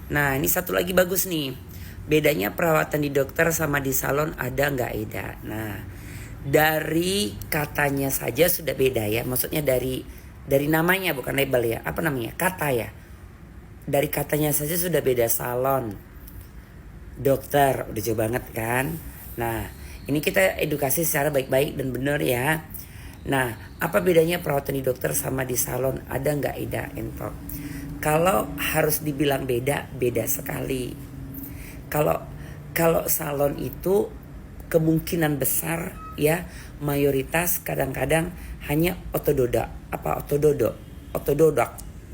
Nah ini satu lagi bagus nih. Bedanya perawatan di dokter sama di salon ada nggak Eda? Nah dari katanya saja sudah beda ya. Maksudnya dari namanya bukan label ya. Apa namanya? Kata ya. Dari katanya saja sudah beda. Salon, dokter, udah jauh banget kan. Nah ini kita edukasi secara baik-baik dan benar ya. Nah apa bedanya perawatan di dokter sama di salon? Ada nggak Eda Ento? Kalau harus dibilang beda, beda sekali. Kalau salon itu kemungkinan besar ya mayoritas kadang-kadang hanya otododak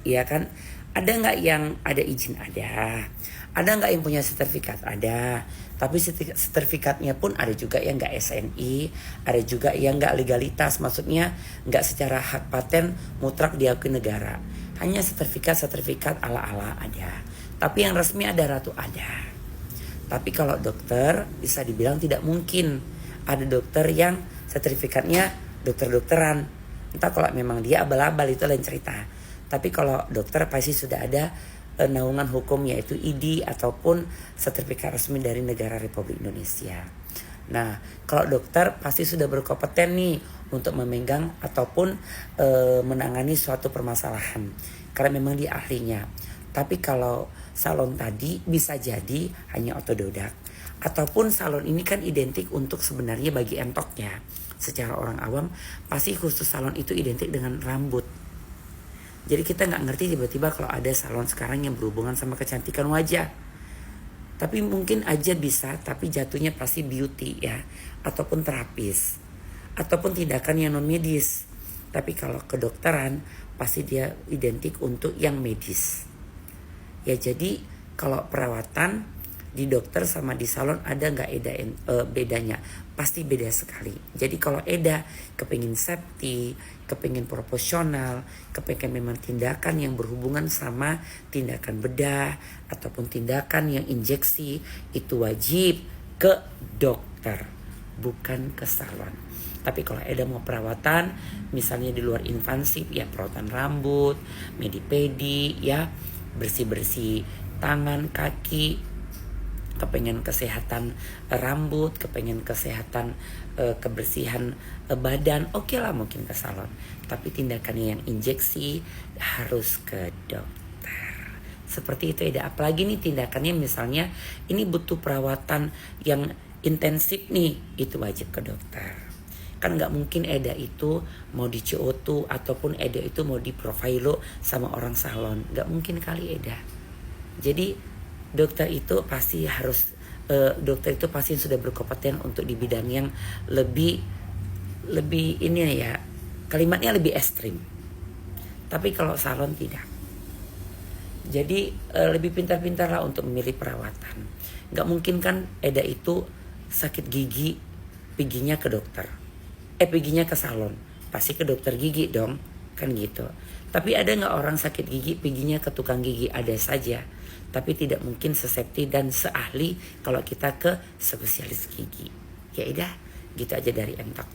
ya kan. Ada nggak yang ada izin? Ada nggak yang punya sertifikat? Ada. Tapi sertifikatnya pun ada juga yang nggak SNI, ada juga yang nggak legalitas, maksudnya nggak secara hak paten mutlak diakui negara. Hanya sertifikat ala-ala ada. Tapi yang resmi ada Ratu ada. Tapi kalau dokter bisa dibilang tidak mungkin. Ada dokter yang sertifikatnya dokter-dokteran. Entah kalau memang dia abal-abal itu lain cerita. Tapi kalau dokter pasti sudah ada naungan hukum yaitu ID ataupun sertifikat resmi dari negara Republik Indonesia. Nah kalau dokter pasti sudah berkompeten nih untuk memegang ataupun menangani suatu permasalahan. Karena memang dia ahlinya. Tapi kalau salon tadi bisa jadi hanya otododak. Ataupun salon ini kan identik untuk sebenarnya bagi entoknya. Secara orang awam pasti khusus salon itu identik dengan rambut. Jadi kita gak ngerti tiba-tiba kalau ada salon sekarang yang berhubungan sama kecantikan wajah. Tapi mungkin aja bisa, tapi jatuhnya pasti beauty ya. Ataupun terapis. Ataupun tindakan yang non medis. Tapi kalau kedokteran pasti dia identik untuk yang medis. Ya jadi kalau perawatan di dokter sama di salon ada nggak bedanya? Pasti beda sekali. Jadi kalau Eda kepingin safety, kepingin proporsional, kepingin memang tindakan yang berhubungan sama tindakan bedah ataupun tindakan yang injeksi, itu wajib ke dokter, bukan ke salon. Tapi kalau Eda mau perawatan, misalnya di luar invasif ya perawatan rambut, medi-pedi ya, bersih-bersih tangan, kaki, kepengen kesehatan rambut, kepengen kesehatan kebersihan badan, oke lah mungkin ke salon. Tapi tindakannya yang injeksi harus ke dokter. Seperti itu Eda. Apalagi nih tindakannya misalnya ini butuh perawatan yang intensif nih, itu wajib ke dokter. Kan gak mungkin Eda itu mau di CO2 ataupun Eda itu mau di profilo sama orang salon. Gak mungkin kali Eda. Jadi dokter itu pasti harus sudah berkompeten untuk di bidang yang lebih ini ya, kalimatnya lebih ekstrim. Tapi kalau salon tidak. Jadi lebih pintar-pintar lah untuk memilih perawatan. Gak mungkin kan Eda itu sakit gigi, piginya ke dokter. Piginya ke salon. Pasti ke dokter gigi dong, kan gitu. Tapi ada gak orang sakit gigi, piginya ke tukang gigi? Ada saja. Tapi tidak mungkin sesafety dan seahli kalau kita ke spesialis gigi. Ya udah, gitu aja dari Entok.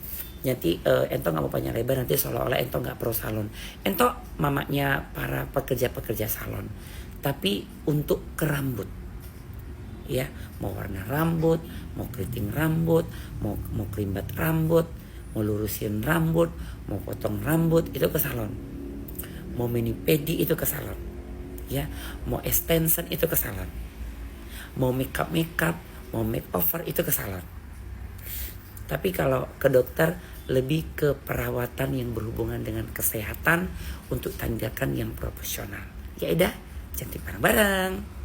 Nanti Entok gak mau panjang lebar, nanti seolah-olah Entok gak pro salon. Entok mamanya para pekerja-pekerja salon. Tapi untuk ke rambut. Ya, mau warna rambut, mau keriting rambut, mau kerimbat rambut, mau lurusin rambut, mau potong rambut, itu ke salon. Mau mani pedi itu ke salon. Ya, mau extension itu ke salon. Mau makeup, mau makeover itu ke salon. Tapi kalau ke dokter lebih ke perawatan yang berhubungan dengan kesehatan untuk tindakan yang profesional. Ya udah, cantik bareng-bareng.